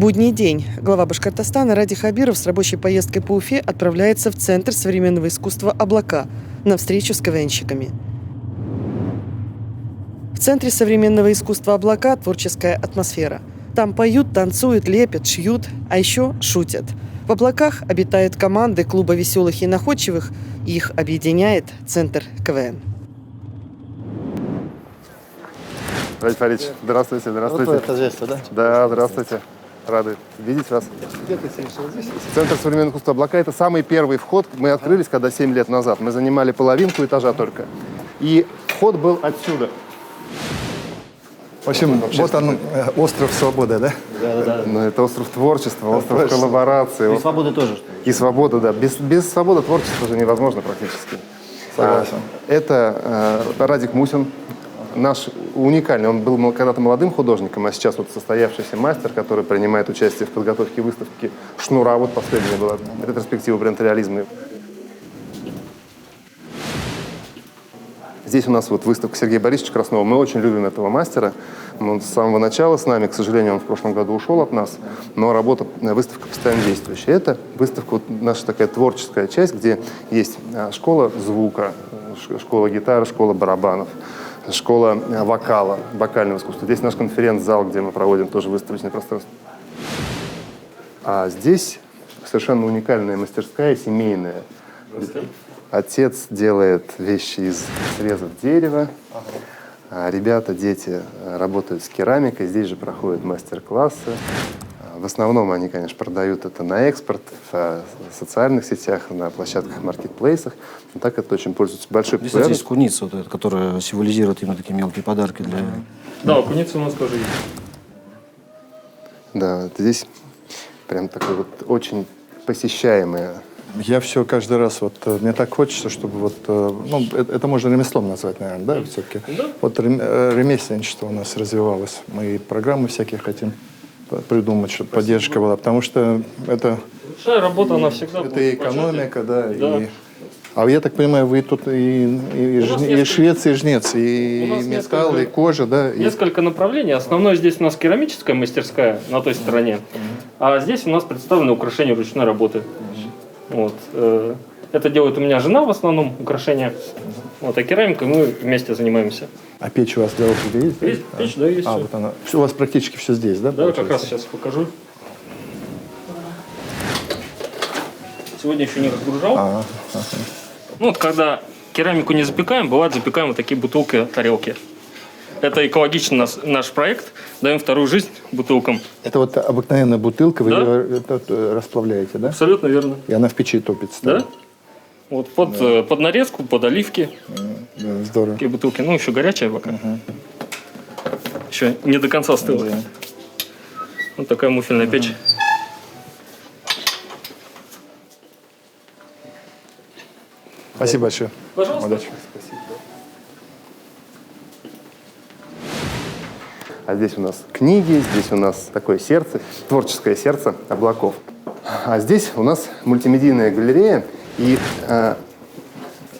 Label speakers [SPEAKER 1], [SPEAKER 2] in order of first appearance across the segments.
[SPEAKER 1] Будний день. Глава Башкортостана Ради Хабиров с рабочей поездкой по Уфе отправляется в Центр современного искусства «Облака» на встречу с КВНщиками. В Центре современного искусства «Облака» творческая атмосфера. Там поют, танцуют, лепят, шьют, а еще шутят. В «Облаках» обитают команды клуба веселых и находчивых, и их объединяет Центр КВН.
[SPEAKER 2] Ради Фаридович, здравствуйте, здравствуйте.
[SPEAKER 3] Вот это хозяйство, да?
[SPEAKER 2] Да, здравствуйте. Рады видеть вас.
[SPEAKER 3] Где ты сидишь? Вот здесь?
[SPEAKER 2] Центр современного искусства «Облака» — это самый первый вход. Мы открылись, когда 7 лет назад. Мы занимали половинку этажа только. И вход был отсюда.
[SPEAKER 3] В общем, вот он, остров свободы, да?
[SPEAKER 4] Да.
[SPEAKER 2] Но это остров творчества, остров коллаборации.
[SPEAKER 4] И свободы тоже.
[SPEAKER 2] И свобода, да. Без свободы творчества же невозможно практически.
[SPEAKER 3] Согласен.
[SPEAKER 2] Это Радик Мусин, наш уникальный. Он был когда-то молодым художником, а сейчас вот состоявшийся мастер, который принимает участие в подготовке выставки «Шнура». Вот последняя была ретроспектива брендореализма. Здесь у нас вот выставка Сергея Борисовича Краснова. Мы очень любим этого мастера. Он с самого начала с нами. К сожалению, он в прошлом году ушел от нас. Но выставка постоянно действующая. Это выставка, вот наша такая творческая часть, где есть школа звука, школа гитары, школа барабанов, школа вокала, вокального искусства. Здесь наш конференц-зал, где мы проводим тоже выставочное пространство. А здесь совершенно уникальная мастерская, семейная. Отец делает вещи из срезов дерева, а ребята, дети работают с керамикой, здесь же проходят мастер-классы. В основном они, конечно, продают это на экспорт, в социальных сетях, на площадках, маркетплейсах. Но так это очень пользуется большой популярностью.
[SPEAKER 4] Здесь есть куница, вот эта, которая символизирует именно такие мелкие подарки для...
[SPEAKER 5] Да, куница у нас тоже есть.
[SPEAKER 2] Да, здесь прям такое вот очень посещаемое.
[SPEAKER 3] Я все каждый раз, вот мне так хочется, чтобы вот, ну, это можно ремеслом назвать, наверное, да, все-таки?
[SPEAKER 5] Да.
[SPEAKER 3] Вот ремесленничество у нас развивалось. Мы программы всякие хотим придумать, чтобы поддержка была, потому что это...
[SPEAKER 5] Большая работа, она всегда
[SPEAKER 3] это
[SPEAKER 5] будет
[SPEAKER 3] и
[SPEAKER 5] в почете.
[SPEAKER 3] экономика, да,
[SPEAKER 5] Да.
[SPEAKER 3] и... А я так понимаю, вы тут и швец, и жнец, и
[SPEAKER 5] У нас
[SPEAKER 3] металл,
[SPEAKER 5] несколько-
[SPEAKER 3] и кожа, да?
[SPEAKER 5] Несколько направлений. Основное здесь у нас керамическая мастерская на той стороне, а здесь у нас представлены украшения ручной работы. Вот. Это делает у меня жена в основном, украшения. Вот, а керамикой мы вместе занимаемся.
[SPEAKER 3] А печь у вас для опыта есть?
[SPEAKER 5] Есть печь, да, есть.
[SPEAKER 3] А,
[SPEAKER 5] всё.
[SPEAKER 3] вот она. У вас практически все здесь, да?
[SPEAKER 5] Да, как
[SPEAKER 3] получается?
[SPEAKER 5] раз сейчас покажу. Сегодня еще не разгружал.
[SPEAKER 3] Ага.
[SPEAKER 5] Ну, вот когда керамику не запекаем, бывает запекаем вот такие бутылки, тарелки. Это экологичный наш проект. Даем вторую жизнь бутылкам.
[SPEAKER 3] Это вот обыкновенная бутылка, вы
[SPEAKER 5] Да.
[SPEAKER 3] ее расплавляете, да?
[SPEAKER 5] Абсолютно верно.
[SPEAKER 3] И она в печи топится.
[SPEAKER 5] Да? Вот под нарезку, под оливки.
[SPEAKER 3] Да, здорово.
[SPEAKER 5] Такие бутылки. Ну, еще горячая пока. Еще не до конца стыла.
[SPEAKER 3] Да.
[SPEAKER 5] Вот такая муфельная печь.
[SPEAKER 3] Спасибо большое.
[SPEAKER 5] Пожалуйста.
[SPEAKER 3] Удачи.
[SPEAKER 2] А здесь у нас книги, здесь у нас такое сердце, творческое сердце облаков. А здесь у нас мультимедийная галерея, и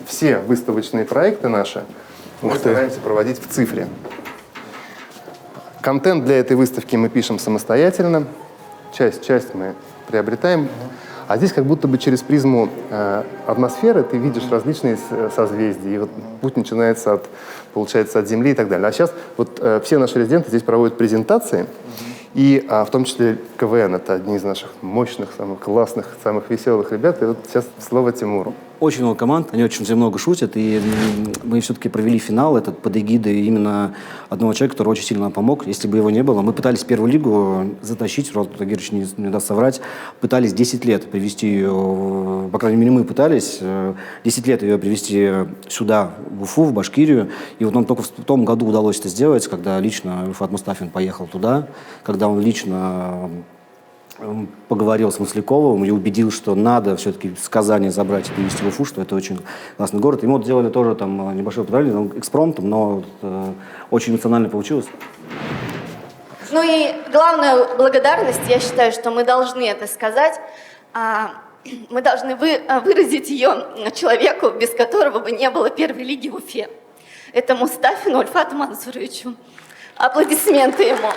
[SPEAKER 2] все выставочные проекты наши мы стараемся проводить в цифре. Контент для этой выставки мы пишем самостоятельно, часть мы приобретаем. А здесь как будто бы через призму атмосферы ты видишь различные созвездия. И вот путь начинается получается, от Земли и так далее. А сейчас вот все наши резиденты здесь проводят презентации. И в том числе КВН. Это одни из наших мощных, самых классных, самых веселых ребят. И вот сейчас слово Тимуру.
[SPEAKER 4] Очень много команд, они очень все много шутят, и мы все-таки провели финал этот под эгидой именно одного человека, который очень сильно нам помог. Если бы его не было, мы пытались первую лигу затащить, Ролд Тагирович не даст соврать, пытались 10 лет привести ее, по крайней мере, мы пытались 10 лет ее привести сюда, в Уфу, в Башкирию, и вот нам только в том году удалось это сделать, когда лично Рифат Мустафин поехал туда, когда он лично поговорил с Масляковым и убедил, что надо все-таки с Казани забрать и привезти в Уфу, что это очень классный город. И мы вот делали тоже там небольшое подразделение, экспромтом, но очень эмоционально получилось.
[SPEAKER 6] Ну и главная благодарность, я считаю, что мы должны это сказать, мы должны выразить ее человеку, без которого бы не было первой лиги в Уфе. Это Мустафину Ульфату Мансуровичу. Аплодисменты ему.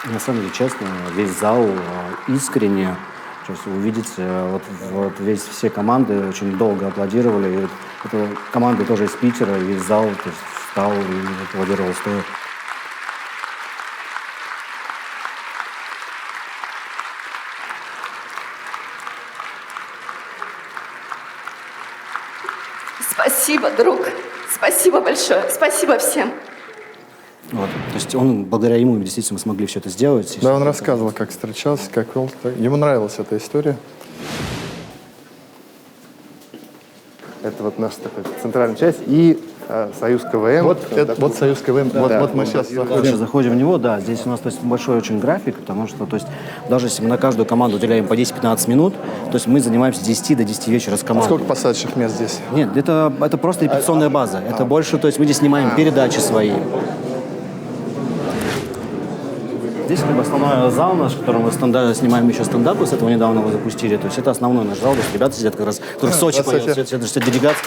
[SPEAKER 4] На самом деле, честно, весь зал искренне. То есть вы увидите, вот все команды очень долго аплодировали. И вот эта команда тоже из Питера, и весь зал то есть, встал и аплодировал стоя.
[SPEAKER 6] Спасибо, друг. Спасибо большое. Спасибо всем.
[SPEAKER 4] Вот. То есть благодаря ему действительно мы смогли все это сделать.
[SPEAKER 3] Да, он рассказывал, как встречался, как вел. Ему нравилась эта история.
[SPEAKER 2] Это вот наша такая центральная часть и Союз КВМ.
[SPEAKER 3] Вот Союз КВМ. Вот мы сейчас
[SPEAKER 4] Заходим в него, да, здесь у нас то есть, большой очень график, потому что то есть, даже если мы на каждую команду уделяем по 10-15 минут, то есть мы занимаемся с 10 до 10 вечера с командой.
[SPEAKER 3] Сколько посадочных мест здесь?
[SPEAKER 4] Нет, это просто репетиционная база. Это больше, то есть мы здесь снимаем передачи свои. Здесь как бы основной зал наш, в котором мы снимаем еще стендапы, с этого недавно его запустили. То есть это основной наш зал, то есть ребята сидят как раз, которые в Сочи поедут, это все делегация.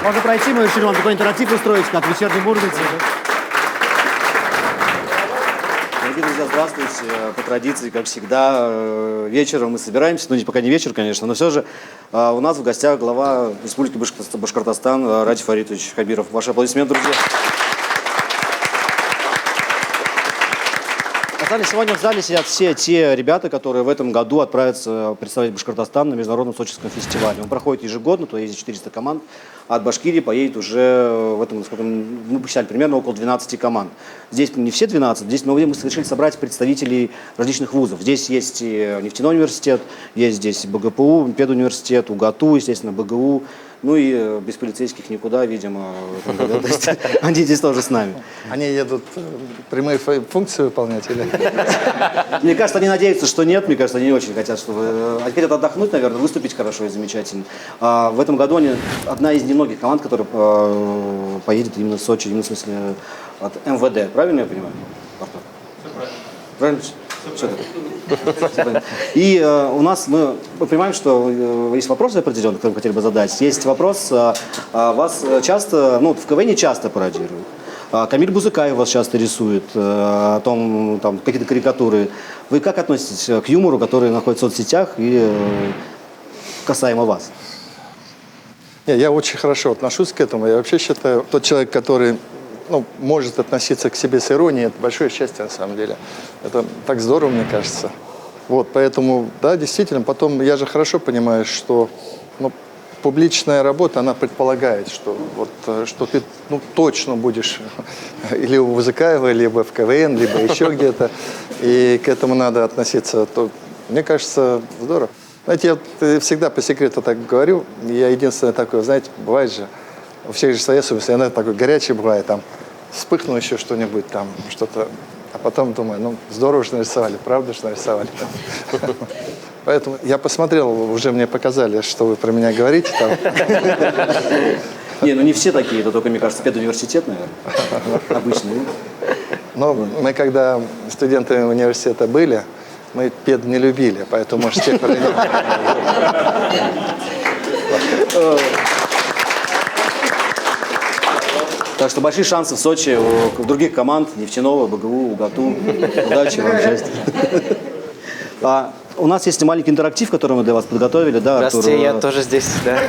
[SPEAKER 4] Можно пройти, мы решили вам такой интерактив устроить, как в вечернем Мурманске. Дорогие друзья, здравствуйте. По традиции, как всегда, вечером мы собираемся, ну, пока не вечер, конечно, но все же у нас в гостях глава Республики Башкортостан Радик Фаритович Хабиров. Ваши аплодисменты, друзья. Сегодня в зале сидят все те ребята, которые в этом году отправятся представлять Башкортостан на Международном Сочинском фестивале. Он проходит ежегодно, туда ездит 400 команд, а от Башкирии поедет уже в этом, сколько мы посчитали, примерно около 12 команд. Здесь не все 12, здесь мы решили собрать представителей различных вузов. Здесь есть и нефтяной университет, есть здесь БГПУ, педуниверситет, УГАТУ, естественно, БГУ. Ну и без полицейских никуда, видимо. Они здесь тоже с нами.
[SPEAKER 3] Они едут прямые функции выполнять или?
[SPEAKER 4] Мне кажется, они надеются, что нет. Мне кажется, они не очень хотят, чтобы... Они хотят отдохнуть, наверное, выступить хорошо и замечательно. А в этом году они одна из немногих команд, которая поедет именно в Сочи, именно в смысле от МВД. Правильно я понимаю, Артур? Правильно? И у нас, мы понимаем, что есть вопросы определенные, которые мы хотели бы задать. Есть вопрос, вас часто, ну, в КВН часто пародируют. Камиль Бузыкаев вас часто рисует, о том, там, какие-то карикатуры. Вы как относитесь к юмору, который находится в соцсетях и касаемо вас?
[SPEAKER 3] Я очень хорошо отношусь к этому. Я вообще считаю, тот человек, который может относиться к себе с иронией, это большое счастье на самом деле. Это так здорово, мне кажется. Вот, поэтому, да, действительно, потом я же хорошо понимаю, что публичная работа, она предполагает, что, что ты точно будешь или у Бузыкаева, либо в КВН, либо еще где-то, и к этому надо относиться. Мне кажется, здорово. Знаете, я всегда по секрету так говорю, я единственное такое, знаете, бывает же, у всех же своя совесть, иногда такой горячий бывает, там, вспыхну еще что-нибудь, там, что-то, а потом думаю, здорово же нарисовали, правда же нарисовали. Поэтому я посмотрел, уже мне показали, что вы про меня говорите там.
[SPEAKER 4] Не, не все такие, это только, мне кажется, педуниверситет, наверное, обычный.
[SPEAKER 3] Но мы, когда студентами университета были, мы пед не любили, поэтому, может, тех времен.
[SPEAKER 4] Так что большие шансы в Сочи у других команд, Нефтяного, БГУ, УГАТУ. Удачи вам, счастья. У нас есть маленький интерактив, который мы для вас подготовили. Да,
[SPEAKER 7] здравствуйте, Артур. Я тоже здесь, да.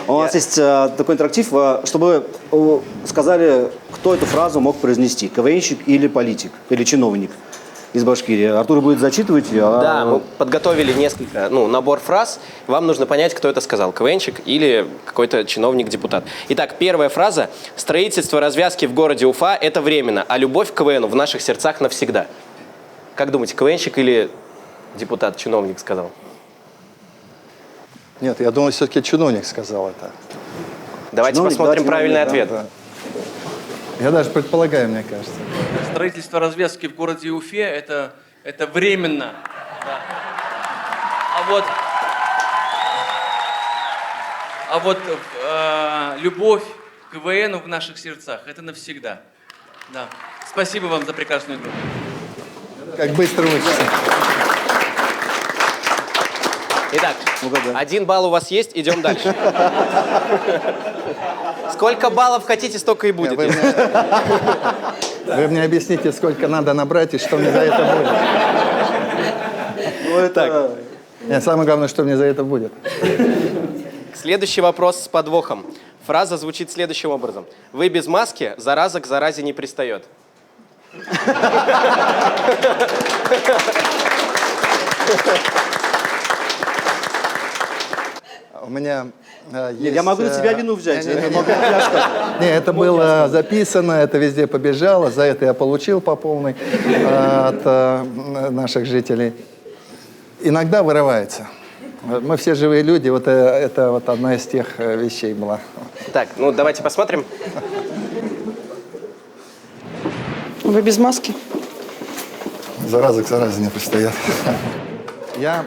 [SPEAKER 4] У нас есть такой интерактив, чтобы вы сказали, кто эту фразу мог произнести. КВНщик или политик, или чиновник из Башкирии. Артур будет зачитывать ее.
[SPEAKER 7] Да, мы подготовили несколько, набор фраз. Вам нужно понять, кто это сказал. КВНщик или какой-то чиновник-депутат. Итак, первая фраза. Строительство развязки в городе Уфа – это временно, а любовь к КВНу в наших сердцах навсегда. Как думаете, КВНщик или депутат, чиновник сказал?
[SPEAKER 3] Нет, я думаю, все-таки чиновник сказал это.
[SPEAKER 7] Давайте чиновник, посмотрим правильный ответ.
[SPEAKER 3] Да. Я даже предполагаю, мне кажется.
[SPEAKER 8] Строительство развязки в городе Уфе – это временно. Да. А вот любовь к КВНу в наших сердцах – это навсегда. Да. Спасибо вам за прекрасную игру.
[SPEAKER 3] Как быстро учится.
[SPEAKER 7] Итак, 1 балл у вас есть, идем дальше. Сколько баллов хотите, столько и будет.
[SPEAKER 3] Вы мне объясните, сколько надо набрать и что мне за это будет.
[SPEAKER 7] Так.
[SPEAKER 3] Нет, самое главное, что мне за это будет.
[SPEAKER 7] Следующий вопрос с подвохом. Фраза звучит следующим образом. Вы без маски, зараза к заразе не пристает.
[SPEAKER 3] У меня есть...
[SPEAKER 4] Я могу на себя вину взять.
[SPEAKER 3] Не, это было записано, это везде побежало, за это я получил по полной от наших жителей. Иногда вырывается. Мы все живые люди, вот это вот одна из тех вещей была.
[SPEAKER 7] Так, ну давайте посмотрим.
[SPEAKER 1] Вы без маски?
[SPEAKER 3] Зараза к заразе не пристает. Я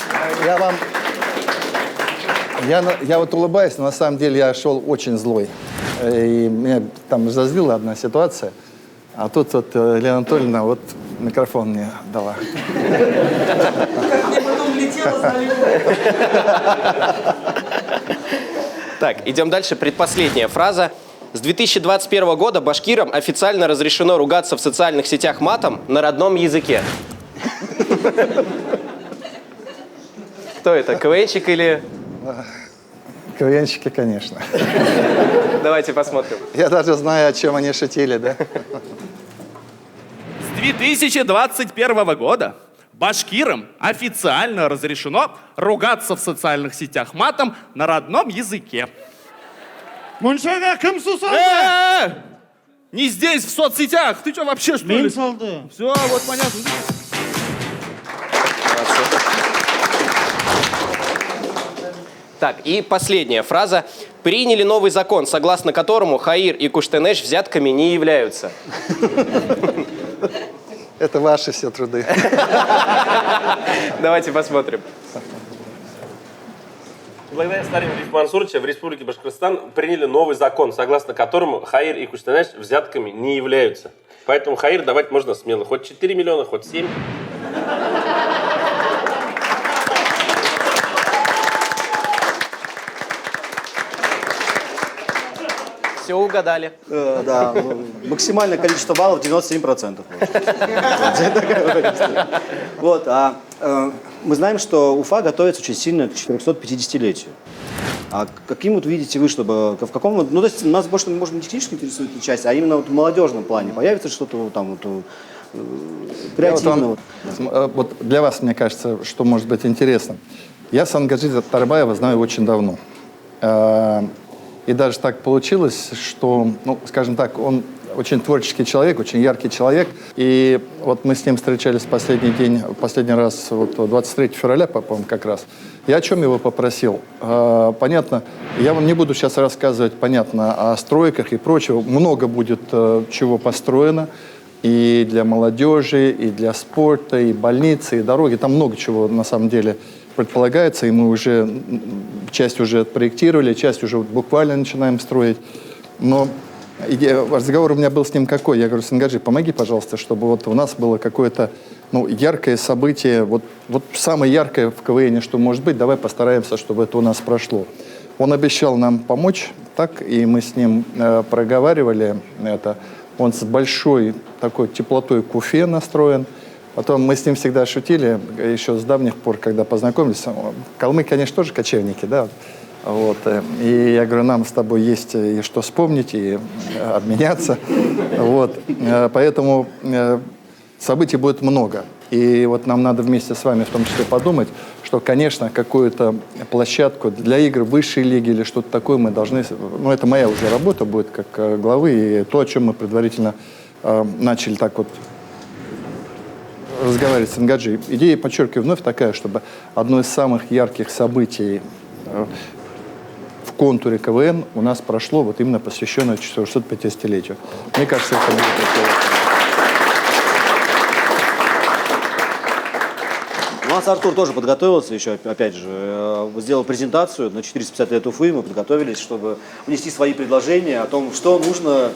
[SPEAKER 3] вот улыбаюсь, но на самом деле я шел очень злой. И меня там разозлила одна ситуация. А тут вот Лена Анатольевна вот микрофон мне дала.
[SPEAKER 7] Так, идем дальше. Предпоследняя фраза. С 2021 года башкирам официально разрешено ругаться в социальных сетях матом на родном языке. Кто это, КВНчик или...
[SPEAKER 3] КВНщики, конечно.
[SPEAKER 7] Давайте посмотрим.
[SPEAKER 3] Я даже знаю, о чем они шутили, да?
[SPEAKER 9] С 2021 года башкирам официально разрешено ругаться в социальных сетях матом на родном языке. Не здесь, в соцсетях. Ты что, вообще, что ли? Все, вот понятно.
[SPEAKER 7] Так, и последняя фраза. Приняли новый закон, согласно которому Хаир и Куштенеш взятками не являются.
[SPEAKER 3] Это ваши все труды.
[SPEAKER 7] Давайте посмотрим.
[SPEAKER 10] Благодаря старанию Рифа Мансуровича в Республике Башкортостан приняли новый закон, согласно которому Хаир и Куштенеш взятками не являются. Поэтому Хаир давать можно смело. Хоть 4 миллиона, хоть 7.
[SPEAKER 7] Все угадали.
[SPEAKER 4] Да, максимальное количество баллов 97%. Вот, мы знаем, что Уфа готовится очень сильно к 450-летию. А каким вот видите вы, чтобы в каком, ну то есть нас больше, может, не технически интересует эта часть, а именно вот в молодежном плане появится что-то там вот креативного?
[SPEAKER 3] Вот для вас, мне кажется, что может быть интересно. Я Сангазида Тарбаева знаю очень давно. И даже так получилось, что, ну, скажем так, он очень творческий человек, очень яркий человек. И вот мы с ним встречались последний раз, вот 23 февраля, по-моему, как раз. Я о чем его попросил? Понятно, я вам не буду сейчас рассказывать, понятно, о стройках и прочего. Много будет чего построено и для молодежи, и для спорта, и больницы, и дороги. Там много чего, на самом деле, предполагается, и мы уже часть уже проектировали, часть уже буквально начинаем строить. Но разговор у меня был с ним какой? Я говорю: Сангаджи, помоги, пожалуйста, чтобы вот у нас было какое-то, ну, яркое событие, вот самое яркое в КВН, что может быть, давай постараемся, чтобы это у нас прошло. Он обещал нам помочь, так, и мы с ним проговаривали это. Он с большой такой теплотой к Уфе настроен. Потом мы с ним всегда шутили, еще с давних пор, когда познакомились. Калмыки, конечно, тоже кочевники, да. Вот. И я говорю, нам с тобой есть и что вспомнить, и обменяться. Вот. Поэтому событий будет много. И вот нам надо вместе с вами в том числе подумать, что, конечно, какую-то площадку для игр высшей лиги или что-то такое мы должны... Ну, это моя уже работа будет как главы, и то, о чем мы предварительно начали так вот разговаривать с Сангаджи. Идея, подчеркиваю, вновь такая, чтобы одно из самых ярких событий в контуре КВН у нас прошло вот именно посвященное 450-летию. Мне кажется, это будет такое.
[SPEAKER 4] У нас Артур тоже подготовился еще, опять же. сделал презентацию на 450 лет Уфы. Мы подготовились, чтобы внести свои предложения о том, что нужно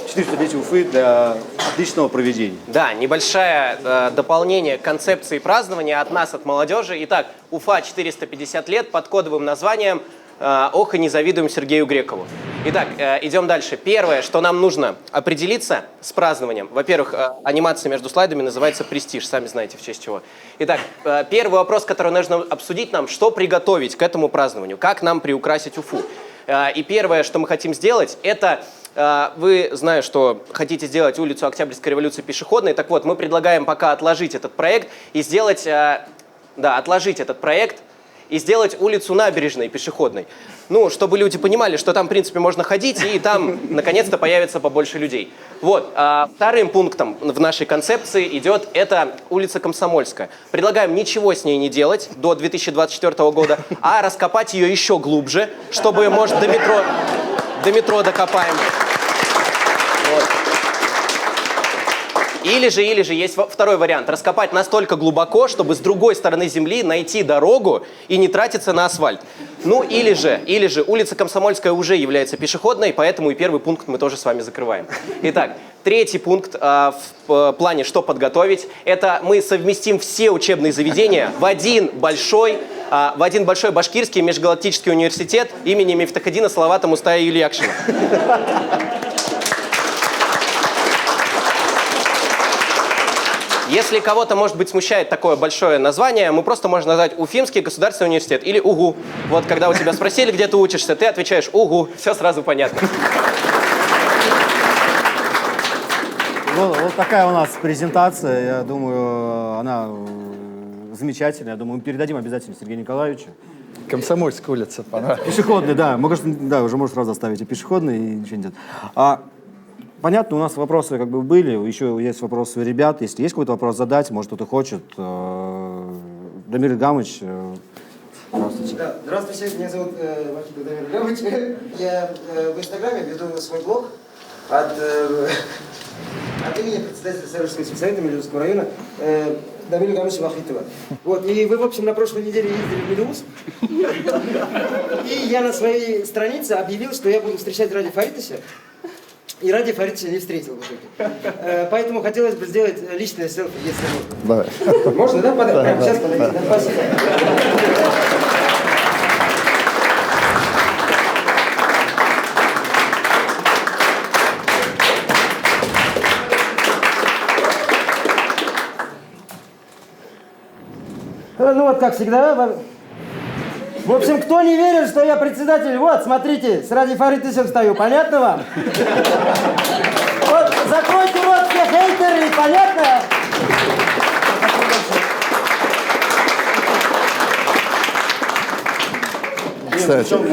[SPEAKER 4] 450 Уфы для отличного проведения.
[SPEAKER 7] Да, небольшое дополнение к концепции празднования от нас, от молодежи. Итак, Уфа 450 лет под кодовым названием «Ох, и не завидуем Сергею Грекову». Итак, идем дальше. Первое, что нам нужно определиться с празднованием. Во-первых, анимация между слайдами называется «Престиж», сами знаете, в честь чего. Итак, первый вопрос, который нужно обсудить нам, что приготовить к этому празднованию, как нам приукрасить Уфу. И первое, что мы хотим сделать, это... Вы, знаю, что хотите сделать улицу Октябрьской революции пешеходной, так вот, мы предлагаем пока отложить этот проект и сделать... отложить этот проект и сделать улицу Набережной пешеходной. Ну, чтобы люди понимали, что там, в принципе, можно ходить, и там, наконец-то, появится побольше людей. Вот. Вторым пунктом в нашей концепции идет это улица Комсомольская. Предлагаем ничего с ней не делать до 2024 года, а раскопать ее еще глубже, чтобы, может, до метро докопаем. Вот. Или же есть второй вариант. Раскопать настолько глубоко, чтобы с другой стороны земли найти дорогу и не тратиться на асфальт. Ну, или же улица Комсомольская уже является пешеходной, поэтому и первый пункт мы тоже с вами закрываем. Итак, третий пункт в плане, что подготовить, это мы совместим все учебные заведения в один большой Башкирский межгалактический университет имени Мифтахедина Салавата Мустая Юлиякшина. Если кого-то, может быть, смущает такое большое название, мы просто можем назвать Уфимский государственный университет или УГУ. Вот, когда у тебя спросили, где ты учишься, ты отвечаешь УГУ. Все сразу понятно.
[SPEAKER 4] Вот такая у нас презентация. Я думаю, она замечательная. Я думаю, мы передадим обязательно Сергею Николаевичу.
[SPEAKER 3] Комсомольская улица, понравилась.
[SPEAKER 4] Пешеходный, да. Уже можно сразу оставить и пешеходный, и ничего не делать. Понятно, у нас вопросы как бы были, еще есть вопросы у ребят. Если есть какой-то вопрос задать, может, кто-то хочет. Дамир Ильгамович, здравствуйте.
[SPEAKER 11] Да, здравствуйте, меня зовут Вахид Дамир Ильгамович. Я в Инстаграме веду свой блог от имени председателя Саровского спецсовета Мелеузского района Дамира Ильгамовича Вахитова. Вот, и вы, в общем, на прошлой неделе ездили в Мелеуз. И я на своей странице объявил, что я буду встречать Ради Фаритовича. И Ради Фаритовича не встретил в итоге. Поэтому хотелось бы сделать личное селфи, если можно.
[SPEAKER 3] Давай.
[SPEAKER 11] Можно, да? Прямо сейчас подойти. Да, спасибо. Ну вот, как всегда. В общем, кто не верит, что я председатель, вот, смотрите, с Ради Фаритовичем стою, понятно вам? Вот, закройте рот все хейтеры, понятно?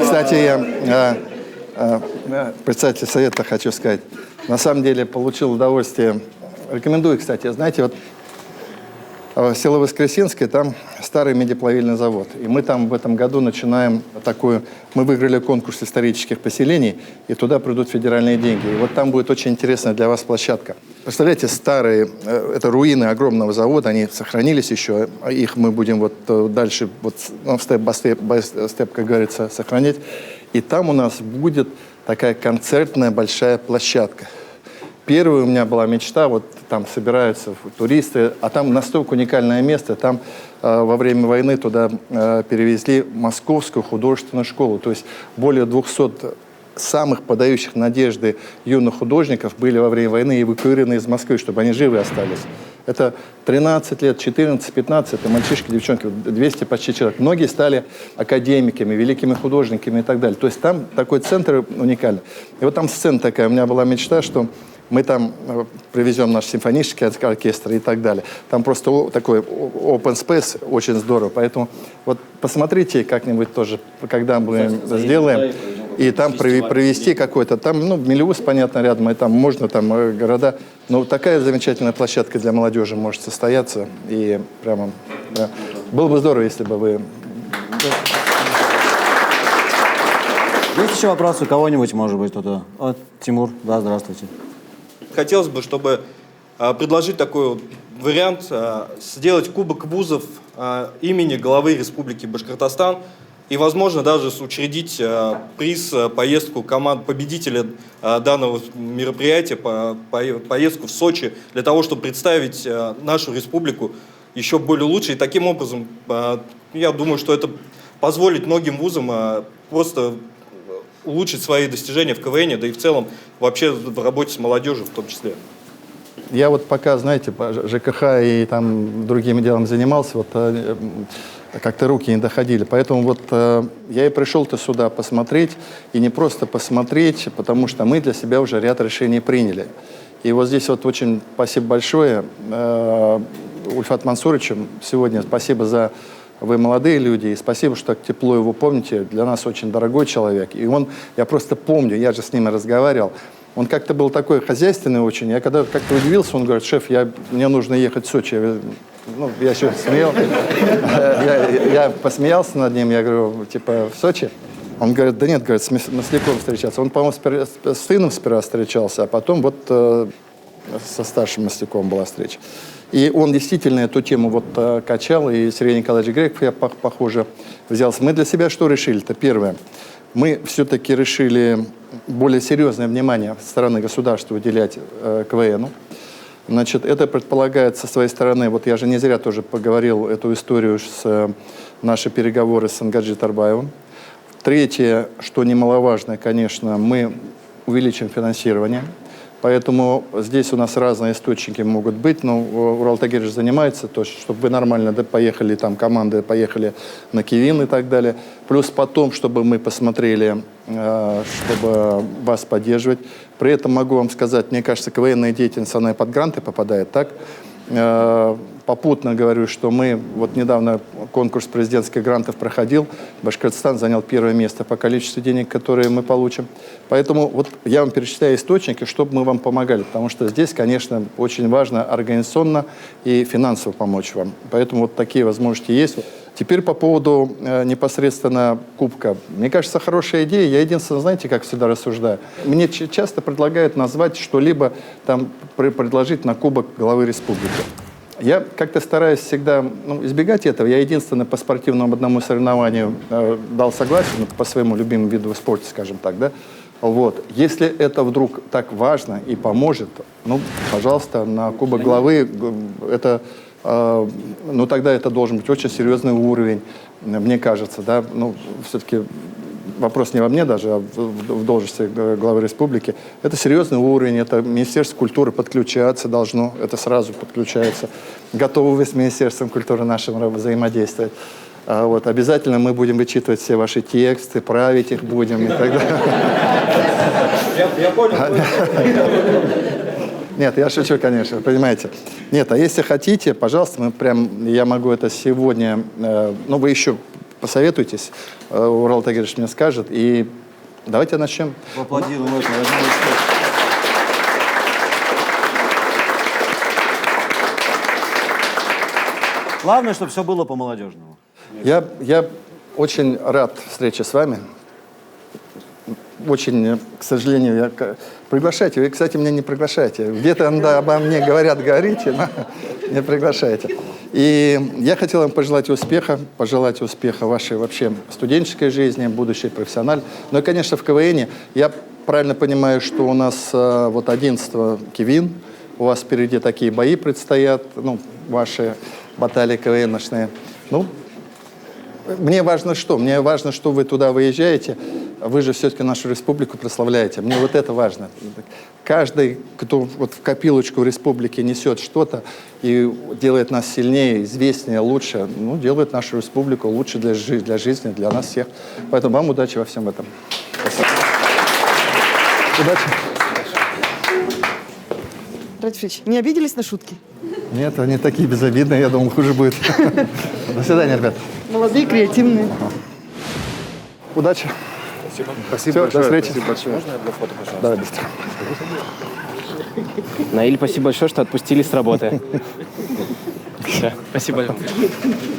[SPEAKER 3] Кстати, я председатель совета хочу сказать. На самом деле получил удовольствие. Рекомендую, кстати, знаете, вот село Воскресенское, там старый медиплавильный завод. И мы там в этом году начинаем мы выиграли конкурс исторических поселений, и туда придут федеральные деньги. И вот там будет очень интересная для вас площадка. Представляете, старые, это руины огромного завода, они сохранились еще, их мы будем вот дальше, степ, как говорится, сохранять. И там у нас будет такая концертная большая площадка. Первая у меня была мечта, вот там собираются туристы, а там настолько уникальное место, там во время войны туда перевезли Московскую художественную школу, то есть более 200 самых подающих надежды юных художников были во время войны эвакуированы из Москвы, чтобы они живы остались. Это 13 лет, 14, 15, это мальчишки, девчонки, 200 почти человек. Многие стали академиками, великими художниками и так далее. То есть там такой центр уникальный. И вот там сцена такая, у меня была мечта, что мы там привезем наш симфонический оркестр и так далее. Там просто такой open space, очень здорово. Поэтому вот посмотрите как-нибудь тоже, когда мы сделаем, и там провести какой-то, там, Мелеуз, понятно, рядом, и там можно, там города. Но такая замечательная площадка для молодежи может состояться. И прямо, да. Было бы здорово, если бы вы...
[SPEAKER 4] Есть еще вопросы у кого-нибудь, может быть, кто-то? Тимур, да, здравствуйте.
[SPEAKER 12] Хотелось бы, чтобы предложить такой вариант, сделать кубок вузов имени главы Республики Башкортостан. и, возможно, даже учредить приз, поездку команд победителя данного мероприятия, поездку в Сочи, для того, чтобы представить нашу республику еще более лучше. И таким образом, я думаю, что это позволит многим вузам просто улучшить свои достижения в КВН, да и в целом вообще в работе с молодежью в том числе.
[SPEAKER 3] Я вот пока, знаете, по ЖКХ и там другими делами занимался, вот как-то руки не доходили. Поэтому вот я и пришел-то сюда посмотреть, и не просто посмотреть, потому что мы для себя уже ряд решений приняли. И вот здесь вот очень спасибо большое Ульфат Мансуровичу сегодня. Спасибо за... Вы молодые люди, и спасибо, что так тепло его помните. Для нас очень дорогой человек. И он, я просто помню, я же с ним разговаривал, он как-то был такой хозяйственный очень. Я когда как-то удивился, он говорит: шеф, мне нужно ехать в Сочи. Я еще смеял. Я посмеялся над ним, я говорю, типа, в Сочи? Он говорит: да нет, говорит, с Масляком встречаться. Он, по-моему, с сыном сперва встречался, а потом вот со старшим Масляком была встреча. И он действительно эту тему вот качал, и Сергей Николаевич Греков, я похоже, взялся. Мы для себя что решили-то? Первое. Мы все-таки решили более серьезное внимание со стороны государства уделять КВНу. Значит, это предполагает со своей стороны, вот я же не зря тоже поговорил эту историю с наши переговоры с Ангаджи Тарбаевым. Третье, что немаловажно, конечно, мы увеличим финансирование. Поэтому здесь у нас разные источники могут быть, но Урал Тагирович занимается, то, чтобы вы нормально поехали, там команды поехали на Кивин и так далее. Плюс потом, чтобы мы посмотрели, чтобы вас поддерживать. При этом могу вам сказать, мне кажется, КВНная деятельность, она и под гранты попадает, так? Попутно говорю, что мы, вот недавно конкурс президентских грантов проходил, Башкортостан занял первое место по количеству денег, которые мы получим. Поэтому вот я вам перечисляю источники, чтобы мы вам помогали, потому что здесь, конечно, очень важно организационно и финансово помочь вам. Поэтому вот такие возможности есть. Теперь по поводу непосредственно кубка. Мне кажется, хорошая идея. Я единственное, знаете, как всегда рассуждаю. Мне часто предлагают назвать что-либо, там, предложить на кубок главы республики. Я как-то стараюсь всегда избегать этого. Я единственное по спортивному одному соревнованию дал согласие, по своему любимому виду спорта, скажем так, да. Вот. Если это вдруг так важно и поможет, пожалуйста, на кубок главы, это, тогда это должен быть очень серьезный уровень, мне кажется, да. Все-таки вопрос не во мне даже, а в должности главы республики. Это серьезный уровень, это Министерство культуры подключаться должно, это сразу подключается. Готовы вы с Министерством культуры нашим взаимодействовать. Вот, обязательно мы будем вычитывать все ваши тексты, править их будем и так далее.
[SPEAKER 12] Я понял.
[SPEAKER 3] Нет, я шучу, конечно, понимаете. Нет, а если хотите, пожалуйста, я могу это сегодня, вы еще посоветуйтесь, Урал Тагирович мне скажет, и давайте начнем.
[SPEAKER 4] Аплодируем. Главное, чтобы все было по-молодежному.
[SPEAKER 3] Я очень рад встрече с вами. Очень, к сожалению, приглашайте. Вы, кстати, меня не приглашаете. Где-то обо мне говорите, но не приглашаете. И я хотел вам пожелать успеха вашей вообще студенческой жизни, будущей профессиональной. Ну и, конечно, в КВНе. Я правильно понимаю, что у нас 11-го Кивин, у вас впереди такие бои предстоят, ваши баталии КВН-шные. Мне важно что? Мне важно, что вы туда выезжаете. Вы же все-таки нашу республику прославляете. Мне вот это важно. Каждый, кто в копилочку республики несет что-то и делает нас сильнее, известнее, лучше, делает нашу республику лучше для жизни, для нас всех. Поэтому вам удачи во всем этом. Спасибо. Удачи.
[SPEAKER 1] Ратифович, не обиделись на шутки?
[SPEAKER 3] Нет, они такие безобидные, я думал, хуже будет. До свидания, ребят.
[SPEAKER 1] Молодые, креативные.
[SPEAKER 3] Удачи.
[SPEAKER 2] Спасибо.
[SPEAKER 3] Спасибо большое. До встречи.
[SPEAKER 2] Спасибо большое. Можно я для фото, пожалуйста?
[SPEAKER 3] Давай быстро.
[SPEAKER 7] Наиль, спасибо большое, что отпустили с работы. Все, спасибо.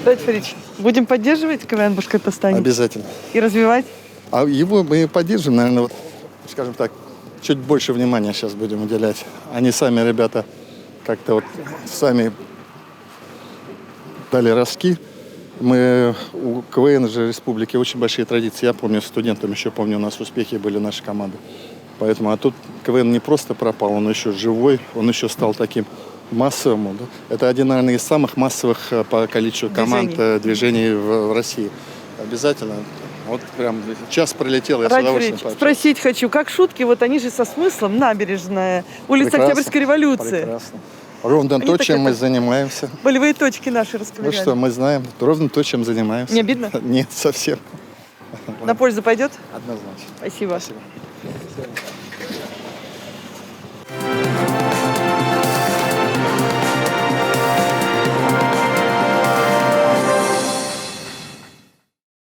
[SPEAKER 1] Ратифович, будем поддерживать КВН в Башкортостане?
[SPEAKER 3] Обязательно.
[SPEAKER 1] И развивать?
[SPEAKER 3] А его мы поддержим, наверное, скажем так, чуть больше внимания сейчас будем уделять. Они сами, ребята, как-то сами дали ростки. Мы у КВН же республики очень большие традиции. Я помню, студентом еще помню, у нас успехи были нашей команды. Поэтому, а тут КВН не просто пропал, он еще живой, он еще стал таким массовым. Да? Это один, наверное, из самых массовых по количеству команд движений в России. Обязательно. Вот прям час пролетел, я с удовольствием пообщался.
[SPEAKER 1] Спросить хочу, как шутки, вот они же со смыслом, набережная, улица
[SPEAKER 3] Прекрасно,
[SPEAKER 1] Октябрьской революции.
[SPEAKER 3] Прекрасно. Ровно
[SPEAKER 1] Они
[SPEAKER 3] то,
[SPEAKER 1] так
[SPEAKER 3] чем мы
[SPEAKER 1] это-
[SPEAKER 3] занимаемся.
[SPEAKER 1] Болевые точки наши
[SPEAKER 3] Ну
[SPEAKER 1] расковыряли.
[SPEAKER 3] что, мы знаем ровно то, чем занимаемся.
[SPEAKER 1] Не обидно?
[SPEAKER 3] Нет, совсем.
[SPEAKER 1] На пользу пойдет?
[SPEAKER 3] Однозначно.
[SPEAKER 1] Спасибо.
[SPEAKER 3] Спасибо.